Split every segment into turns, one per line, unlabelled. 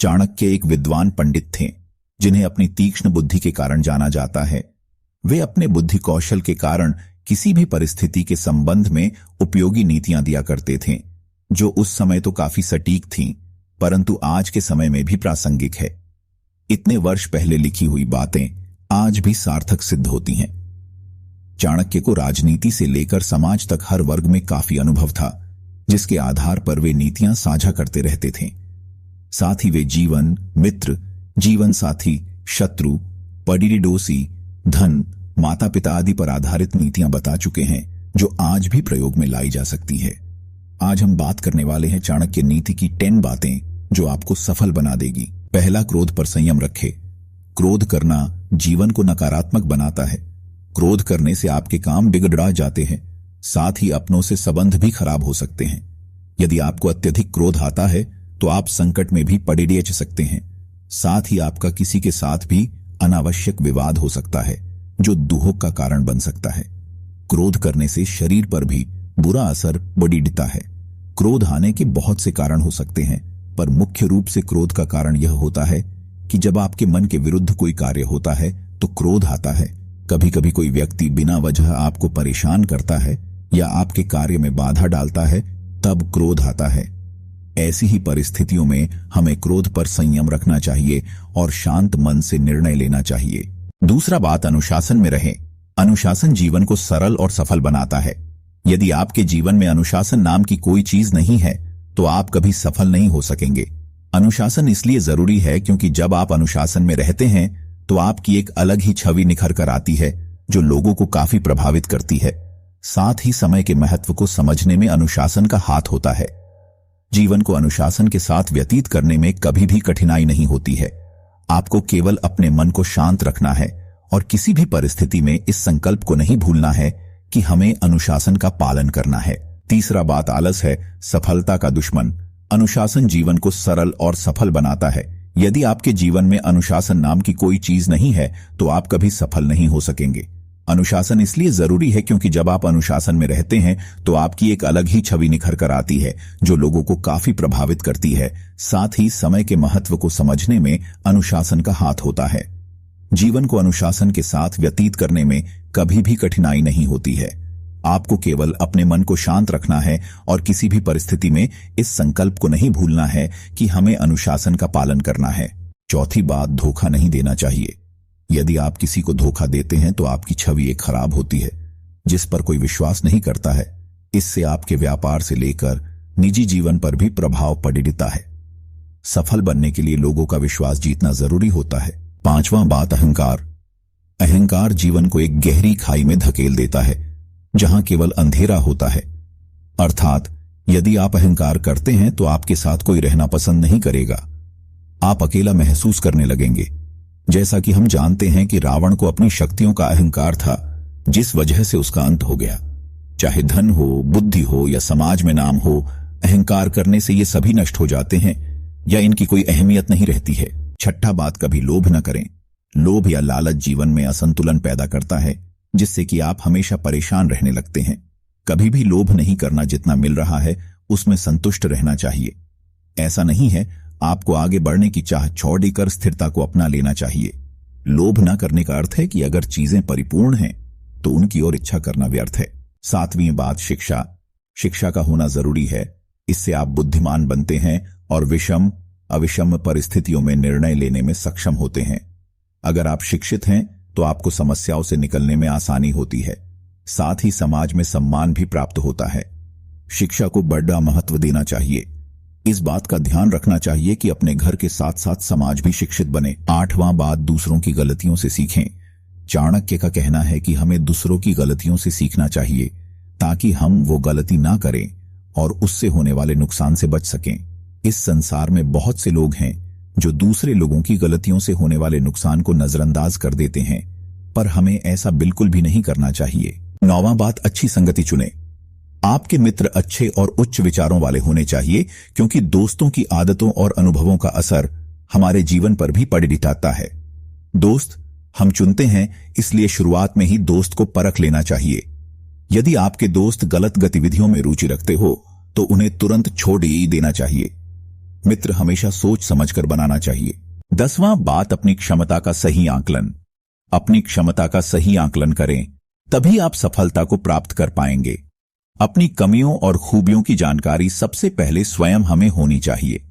चाणक्य एक विद्वान पंडित थे जिन्हें अपनी तीक्ष्ण बुद्धि के कारण जाना जाता है। वे अपने बुद्धि कौशल के कारण किसी भी परिस्थिति के संबंध में उपयोगी नीतियां दिया करते थे, जो उस समय तो काफी सटीक थीं, परंतु आज के समय में भी प्रासंगिक है। इतने वर्ष पहले लिखी हुई बातें आज भी सार्थक सिद्ध होती हैं। चाणक्य को राजनीति से लेकर समाज तक हर वर्ग में काफी अनुभव था, जिसके आधार पर वे नीतियां साझा करते रहते थे। साथ ही वे जीवन, मित्र, जीवन साथी, शत्रु, पडिडोसी, धन, माता पिता आदि पर आधारित नीतियां बता चुके हैं, जो आज भी प्रयोग में लाई जा सकती है। आज हम बात करने वाले हैं चाणक्य नीति की 10 बातें जो आपको सफल बना देगी। पहला, क्रोध पर संयम रखें। क्रोध करना जीवन को नकारात्मक बनाता है। क्रोध करने से आपके काम बिगड़ जाते हैं, साथ ही अपनों से संबंध भी खराब हो सकते हैं। यदि आपको अत्यधिक क्रोध आता है तो आप संकट में भी पड़ सकते हैं। साथ ही आपका किसी के साथ भी अनावश्यक विवाद हो सकता है, जो दुख का कारण बन सकता है। क्रोध करने से शरीर पर भी बुरा असर पड़ता है। क्रोध आने के बहुत से कारण हो सकते हैं, पर मुख्य रूप से क्रोध का कारण यह होता है कि जब आपके मन के विरुद्ध कोई कार्य होता है तो क्रोध आता है। कभी कभी कोई व्यक्ति बिना वजह आपको परेशान करता है या आपके कार्य में बाधा डालता है, तब क्रोध आता है। ऐसी ही परिस्थितियों में हमें क्रोध पर संयम रखना चाहिए और शांत मन से निर्णय लेना चाहिए। दूसरा बात, अनुशासन में रहें। अनुशासन जीवन को सरल और सफल बनाता है। यदि आपके जीवन में अनुशासन नाम की कोई चीज नहीं है तो आप कभी सफल नहीं हो सकेंगे। अनुशासन इसलिए जरूरी है क्योंकि जब आप अनुशासन में रहते हैं तो आपकी एक अलग ही छवि निखर कर आती है, जो लोगों को काफी प्रभावित करती है। साथ ही समय के महत्व को समझने में अनुशासन का हाथ होता है। जीवन को अनुशासन के साथ व्यतीत करने में कभी भी कठिनाई नहीं होती है। आपको केवल अपने मन को शांत रखना है और किसी भी परिस्थिति में इस संकल्प को नहीं भूलना है कि हमें अनुशासन का पालन करना है। तीसरा बात, आलस है सफलता का दुश्मन। अनुशासन जीवन को सरल और सफल बनाता है। यदि आपके जीवन में अनुशासन नाम की कोई चीज नहीं है तो आप कभी सफल नहीं हो सकेंगे। अनुशासन इसलिए जरूरी है क्योंकि जब आप अनुशासन में रहते हैं तो आपकी एक अलग ही छवि निखर कर आती है, जो लोगों को काफी प्रभावित करती है। साथ ही समय के महत्व को समझने में अनुशासन का हाथ होता है। जीवन को अनुशासन के साथ व्यतीत करने में कभी भी कठिनाई नहीं होती है। आपको केवल अपने मन को शांत रखना है और किसी भी परिस्थिति में इस संकल्प को नहीं भूलना है कि हमें अनुशासन का पालन करना है। चौथी बात, धोखा नहीं देना चाहिए। यदि आप किसी को धोखा देते हैं तो आपकी छवि एक खराब होती है, जिस पर कोई विश्वास नहीं करता है। इससे आपके व्यापार से लेकर निजी जीवन पर भी प्रभाव पड़ता है। सफल बनने के लिए लोगों का विश्वास जीतना जरूरी होता है। पांचवां बात, अहंकार। अहंकार जीवन को एक गहरी खाई में धकेल देता है, जहां केवल अंधेरा होता है। अर्थात यदि आप अहंकार करते हैं तो आपके साथ कोई रहना पसंद नहीं करेगा। आप अकेला महसूस करने लगेंगे। जैसा कि हम जानते हैं कि रावण को अपनी शक्तियों का अहंकार था, जिस वजह से उसका अंत हो गया। चाहे धन हो, बुद्धि हो या समाज में नाम हो, अहंकार करने से ये सभी नष्ट हो जाते हैं या इनकी कोई अहमियत नहीं रहती है। छठा बात, कभी लोभ न करें। लोभ या लालच जीवन में असंतुलन पैदा करता है, जिससे कि आप हमेशा परेशान रहने लगते हैं। कभी भी लोभ नहीं करना। जितना मिल रहा है उसमें संतुष्ट रहना चाहिए। ऐसा नहीं है, आपको आगे बढ़ने की चाह छोड़कर स्थिरता को अपना लेना चाहिए। लोभ न करने का अर्थ है कि अगर चीजें परिपूर्ण हैं तो उनकी ओर इच्छा करना व्यर्थ है। सातवीं बात, शिक्षा। शिक्षा का होना जरूरी है। इससे आप बुद्धिमान बनते हैं और विषम अविषम परिस्थितियों में निर्णय लेने में सक्षम होते हैं। अगर आप शिक्षित हैं तो आपको समस्याओं से निकलने में आसानी होती है। साथ ही समाज में सम्मान भी प्राप्त होता है। शिक्षा को बड़ा महत्व देना चाहिए। इस बात का ध्यान रखना चाहिए कि अपने घर के साथ साथ समाज भी शिक्षित बने। आठवां बात, दूसरों की गलतियों से सीखें। चाणक्य का कहना है कि हमें दूसरों की गलतियों से सीखना चाहिए ताकि हम वो गलती ना करें और उससे होने वाले नुकसान से बच सकें। इस संसार में बहुत से लोग हैं जो दूसरे लोगों की गलतियों से होने वाले नुकसान को नजरअंदाज कर देते हैं, पर हमें ऐसा बिल्कुल भी नहीं करना चाहिए। नौवां बात, अच्छी संगति चुनें। आपके मित्र अच्छे और उच्च विचारों वाले होने चाहिए, क्योंकि दोस्तों की आदतों और अनुभवों का असर हमारे जीवन पर भी पड़ दिखाता है। दोस्त हम चुनते हैं, इसलिए शुरुआत में ही दोस्त को परख लेना चाहिए। यदि आपके दोस्त गलत गतिविधियों में रुचि रखते हो तो उन्हें तुरंत छोड़ ही देना चाहिए। मित्र हमेशा सोच समझकर बनाना चाहिए। 10वां बात, अपनी क्षमता का सही आकलन। अपनी क्षमता का सही आकलन करें, तभी आप सफलता को प्राप्त कर पाएंगे। अपनी कमियों और खूबियों की जानकारी सबसे पहले स्वयं हमें होनी चाहिए।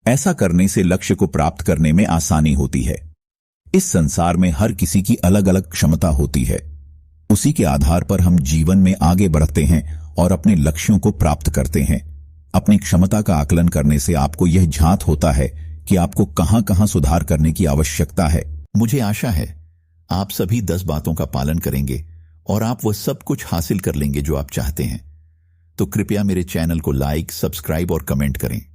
ऐसा करने से लक्ष्य को प्राप्त करने में आसानी होती है। इस संसार में हर किसी की अलग अलग क्षमता होती है। उसी के आधार पर हम जीवन में आगे बढ़ते हैं और अपने लक्ष्यों को प्राप्त करते हैं। अपनी क्षमता का आकलन करने से आपको यह झांत होता है कि आपको कहां कहां सुधार करने की आवश्यकता है। मुझे आशा है आप सभी 10 बातों का पालन करेंगे और आप वह सब कुछ हासिल कर लेंगे जो आप चाहते हैं। तो कृपया मेरे चैनल को लाइक, सब्सक्राइब और कमेंट करें।